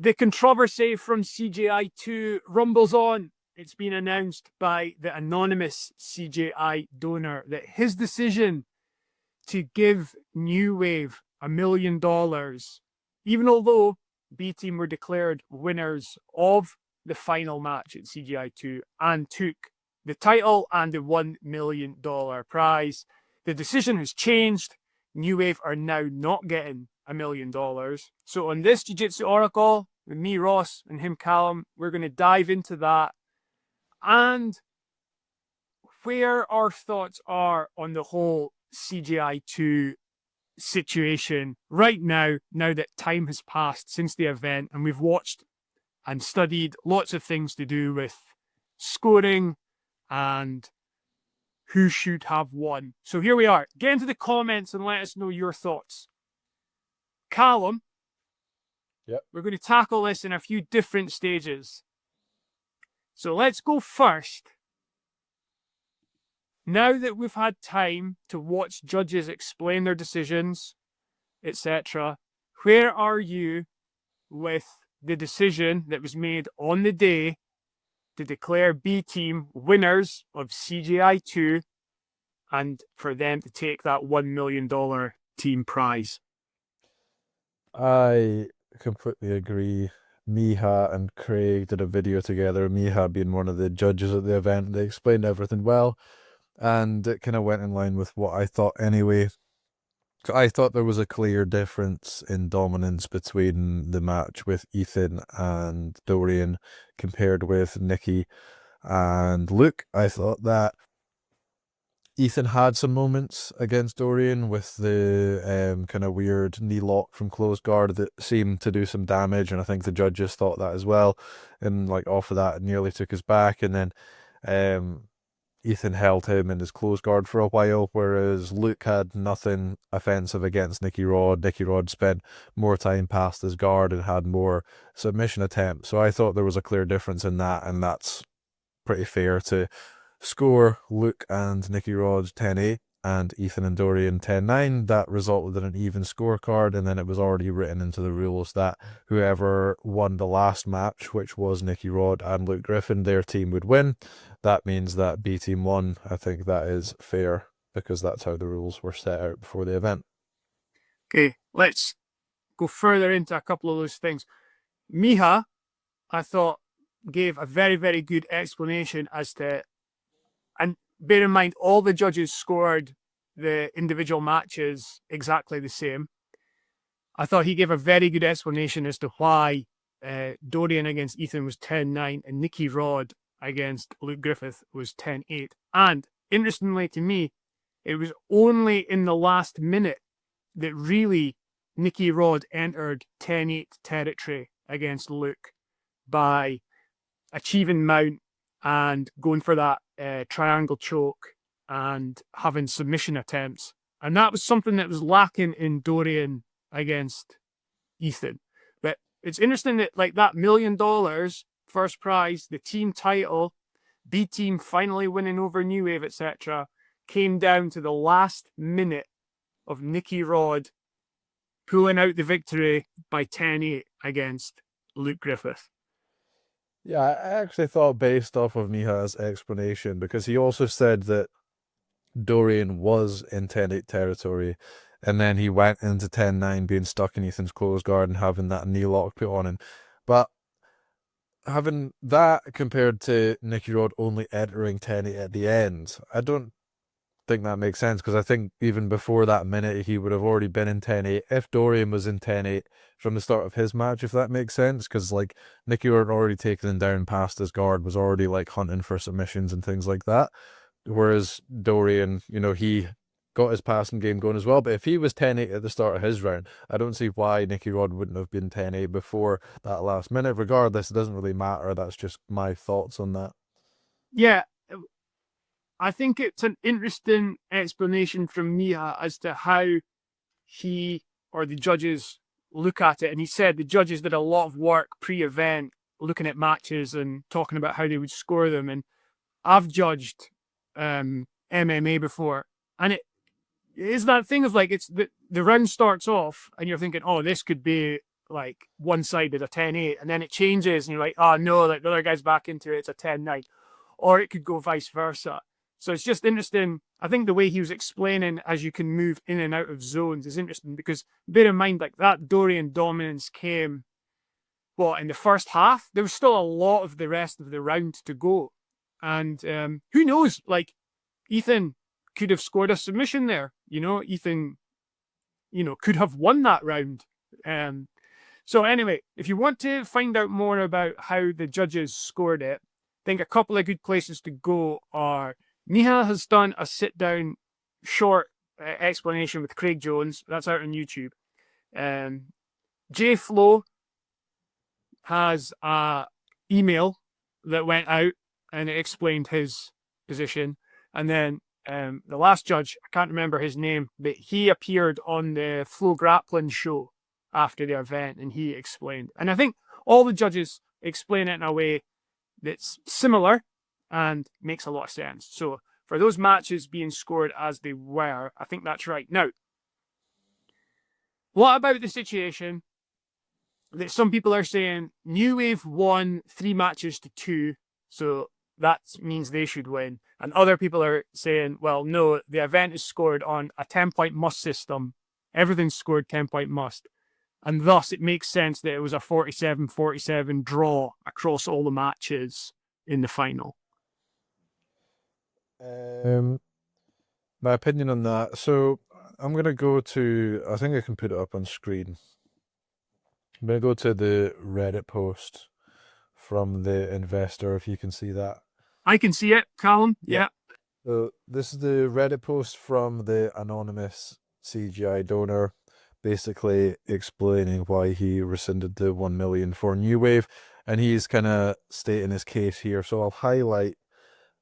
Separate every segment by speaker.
Speaker 1: The controversy from CJI 2 rumbles on. It's been announced by the anonymous CJI donor that his decision to give New Wave $1 million, even although B Team were declared winners of the final match at CJI 2 and took the title and the $1 million prize. The decision has changed. New Wave are now not getting $1 million. So on this Jiu Jitsu Oracle, with me, Ross, and him, Calum, we're going to dive into that and where our thoughts are on the whole CJI 2 situation right now that time has passed since the event and we've watched and studied lots of things to do with scoring and who should have won. So here we are. Get into the comments and let us know your thoughts. Calum, we're going to tackle this in a few different stages. So let's go first. Now that we've had time to watch judges explain their decisions, etc., where are you with the decision that was made on the day to declare B Team winners of CJI 2 and for them to take that $1 million team prize?
Speaker 2: I completely agree. Miha and Craig did a video together. Miha being one of the judges at the event. They explained everything well, and it kind of went in line with what I thought anyway. I thought there was a clear difference in dominance between the match with Ethan and Dorian compared with Nicky and Luke. I thought that Ethan had some moments against Dorian with the kind of weird knee lock from close guard that seemed to do some damage, and I think the judges thought that as well. And like off of that, it nearly took us back. And then Ethan held him in his close guard for a while, whereas Luke had nothing offensive against Nicky Rod. Nicky Rod spent more time past his guard and had more submission attempts. So I thought there was a clear difference in that, and that's pretty fair to score Luke and Nicky Rod 10-8 and Ethan and Dorian 10-9. That resulted in an even scorecard, and then it was already written into the rules that whoever won the last match, which was Nicky Rod and Luke Griffin, their team would win. That means that B Team won. I think that is fair because that's how the rules were set out before the event.
Speaker 1: Okay, let's go further into a couple of those things. Miha, I thought, gave a very, very good explanation as to, and bear in mind, all the judges scored the individual matches exactly the same. I thought he gave a very good explanation as to why Dorian against Ethan was 10-9 and Nicky Rod against Luke Griffith was 10-8. And interestingly to me, it was only in the last minute that really Nicky Rod entered 10-8 territory against Luke by achieving mount and going for that triangle choke and having submission attempts. And that was something that was lacking in Dorian against Ethan. But it's interesting that like that $1 million first prize, the team title, B Team finally winning over New Wave, etc., came down to the last minute of Nicky Rod pulling out the victory by 10-8 against Luke Griffith.
Speaker 2: Yeah, I actually thought based off of Miha's explanation, because he also said that Dorian was in 10-8 territory, and then he went into 10-9 being stuck in Ethan's close guard and having that knee lock put on him. But having that compared to Nicky Rod only entering 10-8 at the end, I don't think that makes sense, because I think even before that minute he would have already been in 10-8 if Dorian was in 10-8 from the start of his match, if that makes sense, because like Nicky Rod had already taken him down past his guard, was already like hunting for submissions and things like that, whereas Dorian, you know, he got his passing game going as well. But if he was 10-8 at the start of his round, I don't see why Nicky Rod wouldn't have been 10-8 before that last minute. Regardless, it doesn't really matter. That's just my thoughts on that.
Speaker 1: Yeah, I think it's an interesting explanation from Miha as to how he or the judges look at it. And he said the judges did a lot of work pre-event looking at matches and talking about how they would score them. And I've judged MMA before, and it is that thing of like, it's the round starts off and you're thinking, oh, this could be like one-sided, a 10-8, and then it changes and you're like, oh no, like the other guy's back into it, it's a 10-9. Or it could go vice versa. So it's just interesting. I think the way he was explaining as you can move in and out of zones is interesting because bear in mind, like that Dorian dominance came, in the first half. There was still a lot of the rest of the round to go. And who knows, like Ethan could have scored a submission there. Ethan, could have won that round. So anyway, if you want to find out more about how the judges scored it, I think a couple of good places to go are Miha has done a sit-down short explanation with Craig Jones. That's out on YouTube. J Flo has a email that went out and it explained his position. And then the last judge, I can't remember his name, but he appeared on the Flow Grappling show after the event and he explained. And I think all the judges explain it in a way that's similar and makes a lot of sense. So for those matches being scored as they were, I think that's right. Now, what about the situation that some people are saying New Wave won 3 matches to 2, so that means they should win. And other people are saying, well, no, the event is scored on a 10-point must system. Everything's scored 10-point must. And thus it makes sense that it was a 47-47 draw across all the matches in the final.
Speaker 2: My opinion on that. So I'm going to go to, I think I can put it up on screen. I'm going to go to the Reddit post from the investor, if you can see that.
Speaker 1: I can see it, Calum. Yeah.
Speaker 2: So this is the Reddit post from the anonymous CJI donor, basically explaining why he rescinded the 1 million for New Wave, and he's kind of stating his case here. So I'll highlight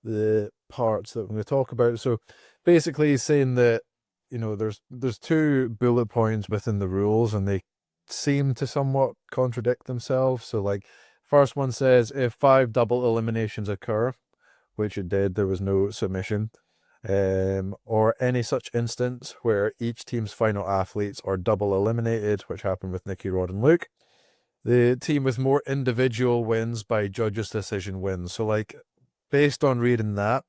Speaker 2: the parts that I'm going to talk about. So basically he's saying that, there's 2 bullet points within the rules and they seem to somewhat contradict themselves. So like first one says if 5 double eliminations occur, which it did, there was no submission, or any such instance where each team's final athletes are double eliminated, which happened with Nicky, Rod and Luke, the team with more individual wins by judges' decision wins. So like based on reading that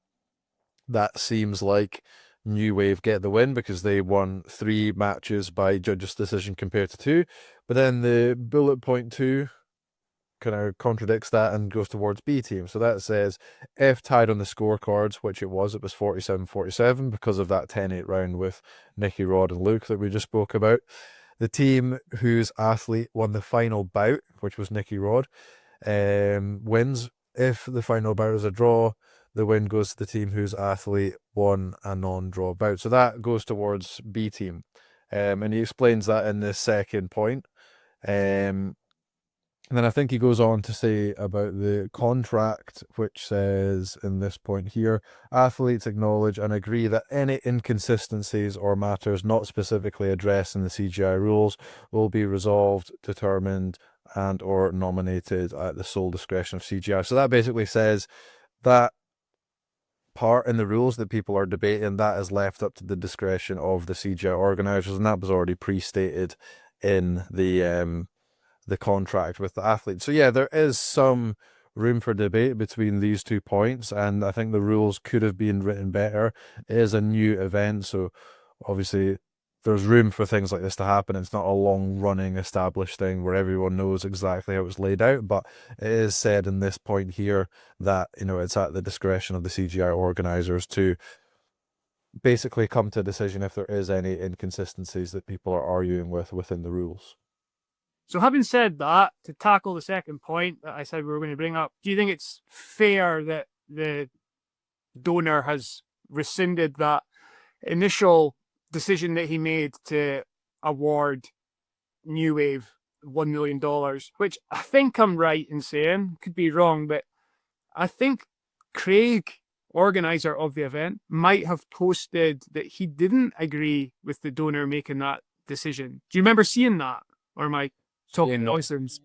Speaker 2: seems like New Wave get the win because they won 3 matches by judges' decision compared to 2. But then the bullet point 2 kind of contradicts that and goes towards B team. So that says if tied on the scorecards, which it was 47-47 because of that 10-8 round with Nicky, Rod and Luke that we just spoke about. The team whose athlete won the final bout, which was Nicky Rod, wins. If the final bout is a draw, the win goes to the team whose athlete won a non-draw bout. So that goes towards B team. And he explains that in the second point. And then I think he goes on to say about the contract, which says in this point here, athletes acknowledge and agree that any inconsistencies or matters not specifically addressed in the CJI rules will be resolved, determined, and or nominated at the sole discretion of CJI. So that basically says that part in the rules that people are debating, that is left up to the discretion of the CJI organisers, and that was already pre-stated in the contract with the athlete. So yeah, there is some room for debate between these 2 points, and I think the rules could have been written better. It is a new event, so obviously there's room for things like this to happen. It's not a long-running established thing where everyone knows exactly how it's laid out, but it is said in this point here that, it's at the discretion of the CJI organisers to basically come to a decision if there is any inconsistencies that people are arguing within the rules.
Speaker 1: So having said that, to tackle the second point that I said we were going to bring up, do you think it's fair that the donor has rescinded that initial decision that he made to award New Wave $1 million, which I think I'm right in saying, could be wrong, but I think Craig, organizer of the event, might have posted that he didn't agree with the donor making that decision. Do you remember seeing that? Or am I talking nonsense?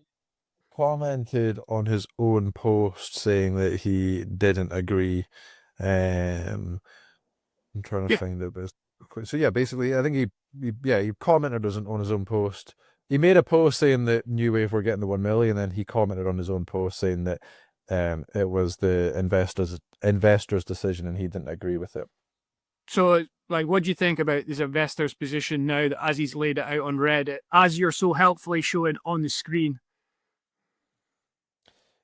Speaker 2: Commented on his own post saying that he didn't agree. I'm trying to find it, but so yeah, basically, I think he commented on his own post he made a post saying that New Wave were getting the 1 million, and then he commented on his own post saying that it was the investors' decision, and he didn't agree with it.
Speaker 1: So, like, what do you think about this investor's position now that as he's laid it out on Reddit, as you're so helpfully showing on the screen?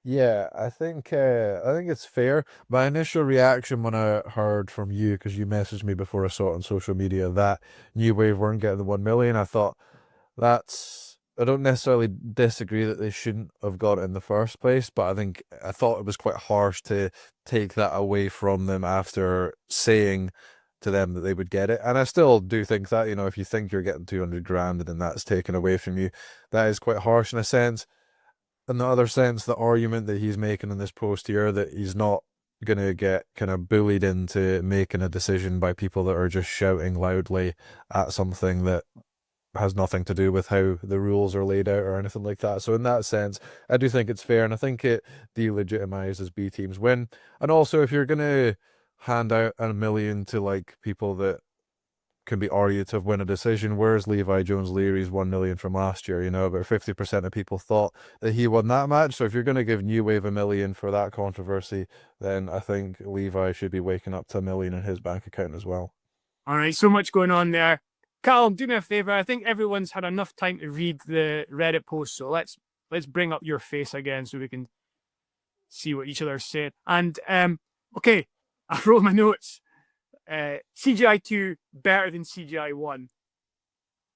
Speaker 2: Yeah, I think it's fair. My initial reaction when I heard from you, because you messaged me before I saw it on social media, that New Wave weren't getting the 1 million, I thought I don't necessarily disagree that they shouldn't have got it in the first place, but I thought it was quite harsh to take that away from them after saying to them that they would get it. And I still do think that, if you think you're getting 200 grand and then that's taken away from you, that is quite harsh in a sense. In the other sense, the argument that he's making in this post here, that he's not going to get kind of bullied into making a decision by people that are just shouting loudly at something that has nothing to do with how the rules are laid out or anything like that. So in that sense, I do think it's fair, and I think it delegitimizes B team's win. And also, if you're gonna hand out 1 million to like people that can be argued to win a decision, where's Levi Jones Leary's 1 million from last year? About 50% of people thought that he won that match. So if you're gonna give New Wave 1 million for that controversy, then I think Levi should be waking up to 1 million in his bank account as well.
Speaker 1: All right, so much going on there. Calum, do me a favor. I think everyone's had enough time to read the Reddit post, so let's bring up your face again so we can see what each other said. And okay, I wrote my notes. CJI 2 better than CJI 1,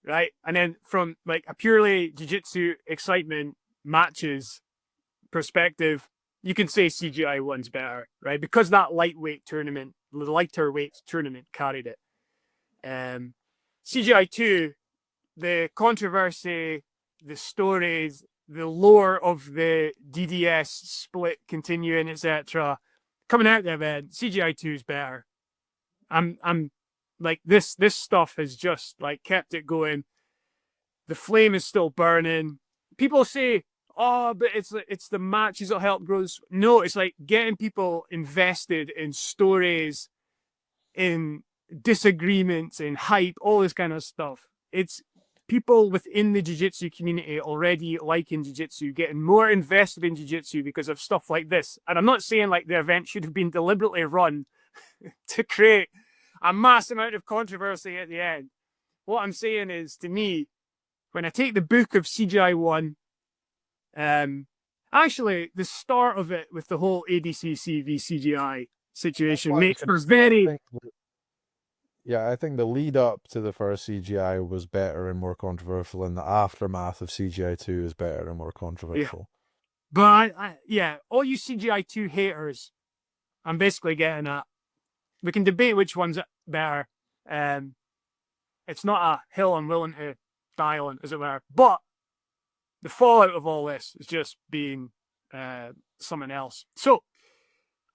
Speaker 1: right? And then from like a purely jiu-jitsu excitement matches perspective, you can say CJI 1's better, right? Because that lightweight tournament, the lighter weight tournament carried it. CJI 2, the controversy, the stories, the lore of the DDS split continuing, etc. Coming out there, man, CJI 2 is better. I'm like this stuff has just like kept it going. The flame is still burning. People say, oh, but it's the matches that help grow. No, it's like getting people invested in stories, in disagreements, in hype, all this kind of stuff. It's people within the jiu-jitsu community already liking jiu-jitsu, getting more invested in jiu-jitsu because of stuff like this. And I'm not saying like the event should have been deliberately run to create a mass amount of controversy at the end. What I'm saying is, to me, when I take the book of CJI 1, actually, the start of it with the whole ADCC v CJI situation makes for very...
Speaker 2: Yeah, I think the lead up to the first CGI was better and more controversial, and the aftermath of CGI 2 is better and more controversial.
Speaker 1: Yeah. But yeah, all you CGI 2 haters, I'm basically getting at. We can debate which one's better. It's not a hill I'm willing to die on, as it were. But the fallout of all this is just being something else. So,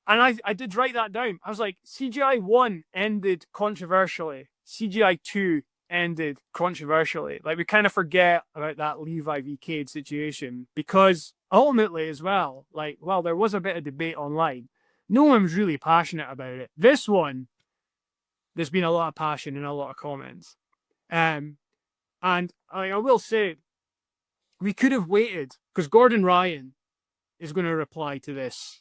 Speaker 1: and I did write that down. I was like, CGI 1 ended controversially. CGI 2 ended controversially. Like, we kind of forget about that Levi v. Cade situation because ultimately as well, like, well, there was a bit of debate online. No one's really passionate about it. This one, there's been a lot of passion and a lot of comments. And I will say, we could have waited because Gordon Ryan is going to reply to this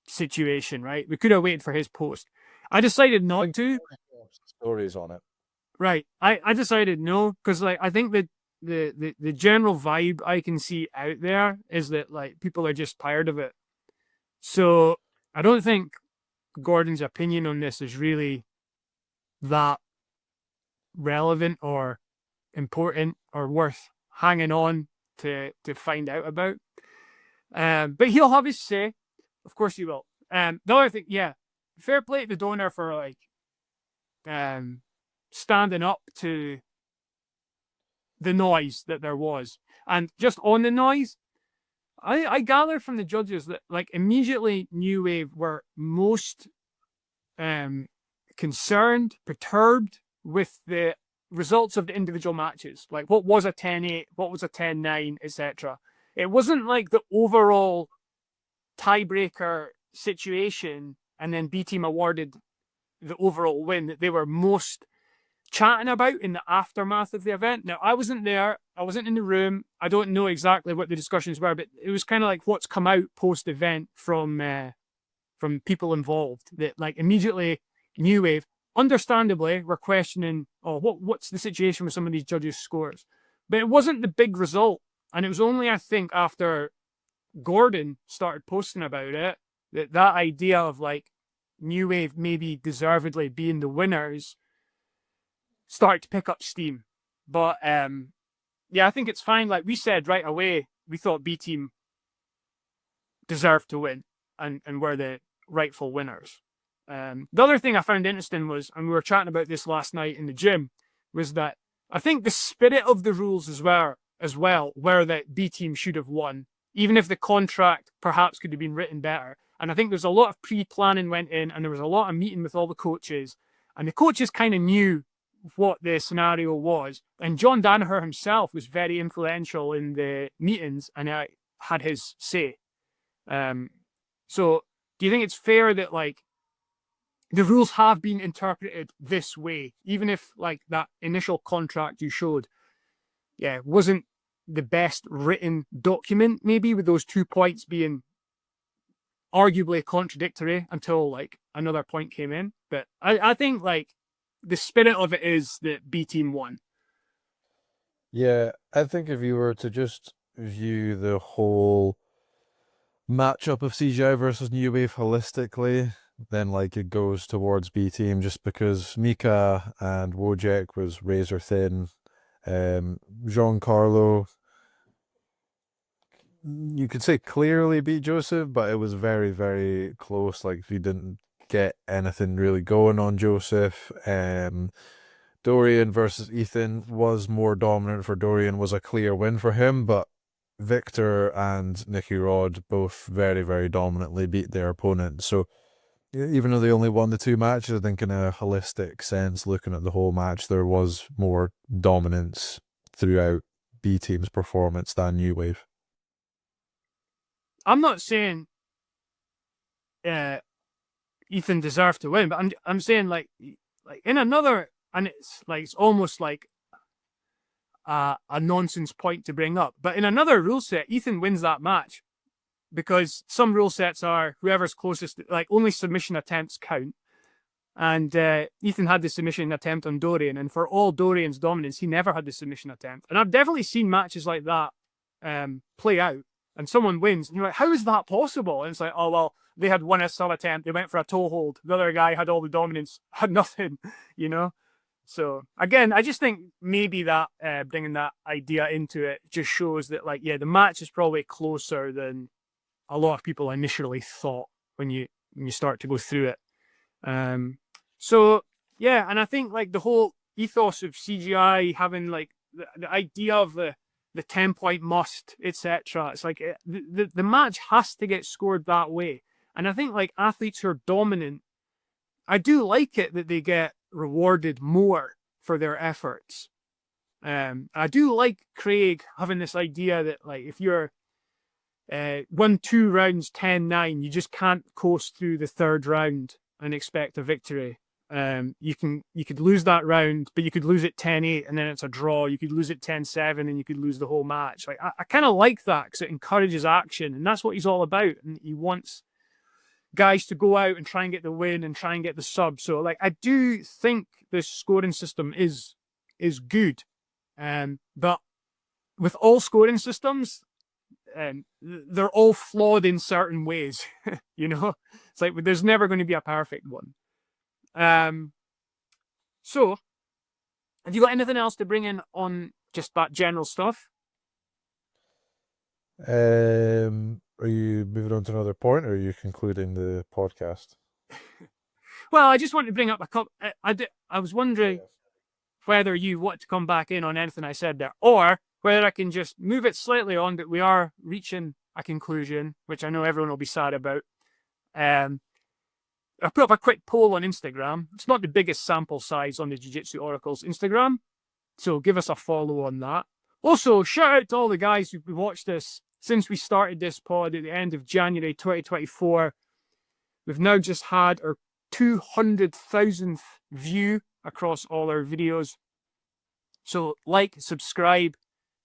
Speaker 1: situation, right? We could have waited for his post. I decided not to.
Speaker 2: Stories on it.
Speaker 1: Right. I decided no, because like I think that the general vibe I can see out there is that like people are just tired of it. So I don't think Gordon's opinion on this is really that relevant or important or worth hanging on to find out about. But he'll have his say. Of course he will. The other thing, yeah, fair play to the donor for like standing up to the noise that there was. And just on the noise, I gathered from the judges that like immediately New Wave were most concerned, perturbed with the results of the individual matches. Like what was a 10-8, what was a 10-9, etc. It wasn't like the overall tiebreaker situation and then B team awarded the overall win. They were most chatting about in the aftermath of the event. Now, I wasn't there. I wasn't in the room. I don't know exactly what the discussions were, but it was kind of like what's come out post-event from people involved. That like immediately New Wave, understandably, were questioning, oh, what's the situation with some of these judges' scores? But it wasn't the big result. And it was only, I think, after Gordon started posting about it, that idea of like New Wave maybe deservedly being the winners started to pick up steam. But yeah, I think it's fine. Like we said right away, we thought B Team deserved to win and were the rightful winners. The other thing I found interesting was, and we were chatting about this last night in the gym, was that I think the spirit of the rules as well were that B Team should have won, even if the contract perhaps could have been written better. And I think there's a lot of pre-planning went in, and there was a lot of meeting with all the coaches, and the coaches kind of knew what the scenario was. And John Danaher himself was very influential in the meetings and had his say. So do you think it's fair that like the rules have been interpreted this way, even if like that initial contract you showed, yeah, wasn't the best written document, maybe with those 2 points being arguably contradictory until like another point came in? But I think like the spirit of it is that B Team won.
Speaker 2: Yeah, I think if you were to just view the whole matchup of CJI versus New Wave holistically, then like it goes towards B Team, just because Mika and Wojciech was razor thin. Giancarlo, you could say clearly beat Joseph, but it was very, very close. Like he didn't get anything really going on Joseph. Dorian versus Ethan was more dominant for Dorian, was a clear win for him, but Victor and Nicky Rod both very, very dominantly beat their opponent. So even though they only won the 2 matches, I think in a holistic sense, looking at the whole match, there was more dominance throughout B Team's performance than New Wave.
Speaker 1: I'm not saying Ethan deserved to win, but I'm saying like in another, and it's like it's almost like a nonsense point to bring up, but in another rule set, Ethan wins that match because some rule sets are whoever's closest, like only submission attempts count. And Ethan had the submission attempt on Dorian, and for all Dorian's dominance, he never had the submission attempt. And I've definitely seen matches like that play out, and someone wins, and you're like, how is that possible? And it's like, oh, well, they had one sub attempt, they went for a toe hold, the other guy had all the dominance, had nothing, you know? So, again, I just think maybe that bringing that idea into it just shows that, like, yeah, the match is probably closer than a lot of people initially thought when you start to go through it. So yeah, and I think like the whole ethos of CJI having like the idea of the 10-point must, etc. It's like the match has to get scored that way. And I think like athletes who are dominant, I do like it that they get rewarded more for their efforts. I do like Craig having this idea that like if you're won 2 rounds 10-9, you just can't coast through the 3rd round and expect a victory. You could lose that round, but you could lose it 10-8 and then it's a draw. You could lose it 10-7 and you could lose the whole match. Like I kind of like that because it encourages action, and that's what he's all about. And he wants guys to go out and try and get the win and try and get the sub. So like I do think this scoring system is good, but with all scoring systems, they're all flawed in certain ways. You know, it's like there's never going to be a perfect one. So have you got anything else to bring in on just that general stuff?
Speaker 2: Are you moving on to another point, or are you concluding the podcast?
Speaker 1: Well, I just want to bring up a couple. I was wondering whether you want to come back in on anything I said there, or whether I can just move it slightly on, but we are reaching a conclusion, which I know everyone will be sad about. I put up a quick poll on Instagram. It's not the biggest sample size on the Jiu Jitsu Oracle's Instagram, so give us a follow on that. Also, shout out to all the guys who've watched this since we started this pod at the end of January 2024. We've now just had our 200,000th view across all our videos. So like, subscribe,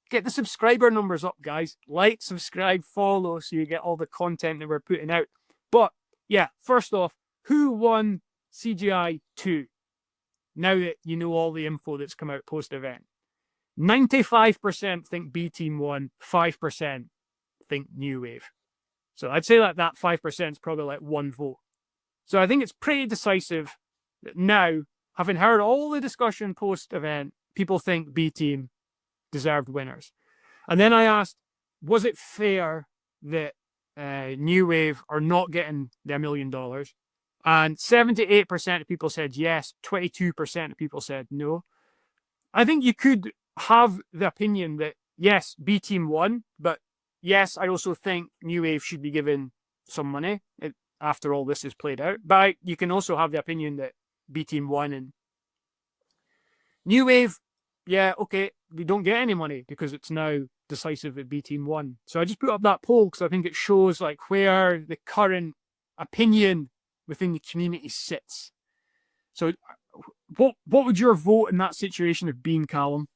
Speaker 1: get the subscriber numbers up, guys. Like, subscribe, follow, so you get all the content that we're putting out. But yeah, first off, who won CJI 2? Now that you know all the info that's come out post-event. 95% think B Team won, 5% think New Wave. So I'd say that 5% is probably like one vote. So I think it's pretty decisive that now, having heard all the discussion post-event, people think B Team deserved winners. And then I asked, was it fair that New Wave are not getting their $1 million? And 78% of people said yes, 22% of people said no. I think you could have the opinion that, yes, B Team won, but yes, I also think New Wave should be given some money after all this is played out. But you can also have the opinion that B Team won and New Wave, yeah, okay, we don't get any money because it's now decisive that B Team won. So I just put up that poll because I think it shows like where the current opinion within the community sits. So what would your vote in that situation have been, Calum?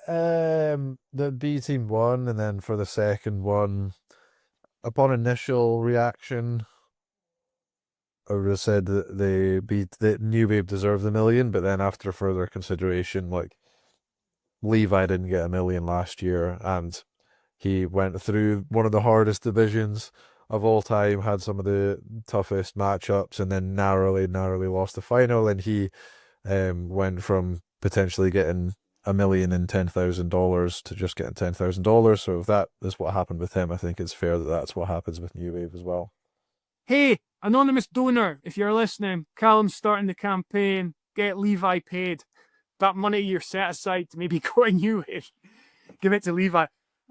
Speaker 2: The B Team won, and then for the second one, upon initial reaction, I would have said that New Wave deserved $1 million, but then after further consideration, like, Levi didn't get $1 million last year, and he went through one of the hardest divisions of all time, had some of the toughest matchups, and then narrowly lost the final, and he went from potentially getting $1 million and $10,000 to just getting $10,000. So if that is what happened with him, I think it's fair that that's what happens with New Wave as well.
Speaker 1: Hey, anonymous donor, if you're listening, Calum's starting the campaign. Get Levi paid. That money you're set aside to maybe go a New Wave, give it to Levi.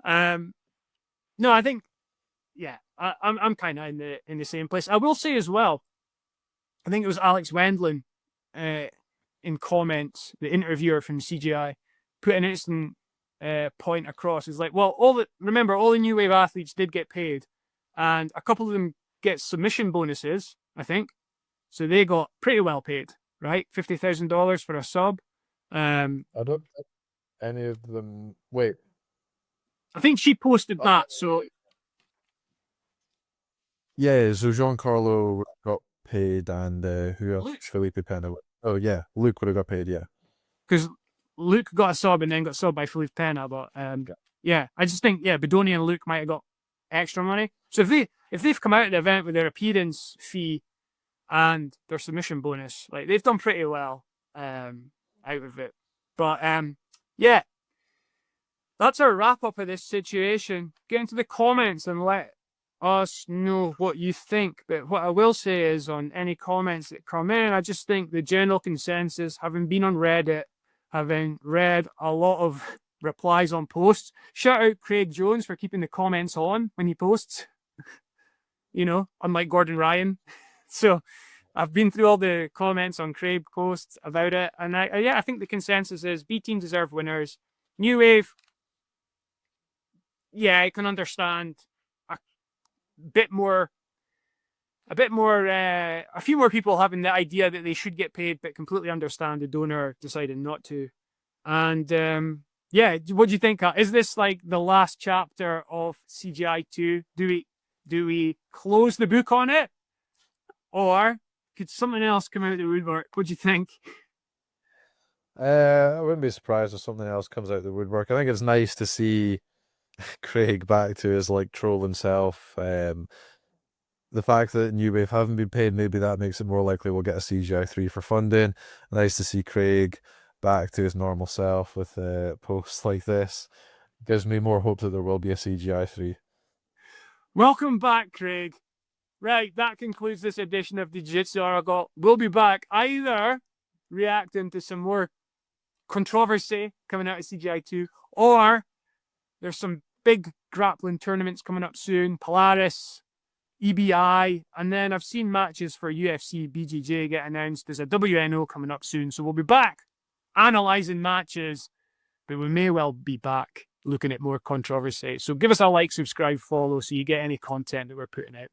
Speaker 1: No, I think, yeah, I'm kind of in the same place. I will say as well, I think it was Alex Wendland in comments, the interviewer from CJI, put an instant point across. It's like, well, all the New Wave athletes did get paid, and a couple of them get submission bonuses, I think. So they got pretty well paid, right? $50,000 for a sub.
Speaker 2: I don't think any of them. Wait,
Speaker 1: I think she posted that. So
Speaker 2: yeah, so Giancarlo got paid, and who else?
Speaker 1: Luke.
Speaker 2: Felipe Pena. Oh yeah, Luke would have got paid. Yeah,
Speaker 1: because Luke got a sub and then got subbed by Felipe Pena. But yeah, I just think Bedoni and Luke might have got extra money. So if they've come out of the event with their appearance fee and their submission bonus, like, they've done pretty well out of it. But yeah, that's our wrap up of this situation. Get into the comments and let us know what you think. But what I will say is, on any comments that come in, I just think the general consensus, having been on Reddit, having read a lot of replies on posts, shout out Craig Jones for keeping the comments on when he posts, unlike Gordon Ryan. So I've been through all the comments on Craig posts about it, and I think the consensus is B Team deserve winners. New Wave, yeah, I can understand a few more people having the idea that they should get paid, but completely understand the donor deciding not to. And yeah, what do you think? Is this like the last chapter of CJI 2? Do we close the book on it, or could something else come out of the woodwork? What do you think?
Speaker 2: I wouldn't be surprised if something else comes out of the woodwork. I think it's nice to see Craig back to his like trolling self. The fact that New Wave haven't been paid, maybe that makes it more likely we'll get a CGI 3 for funding. Nice to see Craig back to his normal self with posts like this. Gives me more hope that there will be a CGI 3.
Speaker 1: Welcome back, Craig. Right, that concludes this edition of the Jiu Jitsu Oracle. We'll be back either reacting to some more controversy coming out of CJI 2, or there's some big grappling tournaments coming up soon, Polaris, EBI, and then I've seen matches for UFC BJJ get announced. There's a WNO coming up soon, so we'll be back analysing matches, but we may well be back looking at more controversy. So give us a like, subscribe, follow, so you get any content that we're putting out.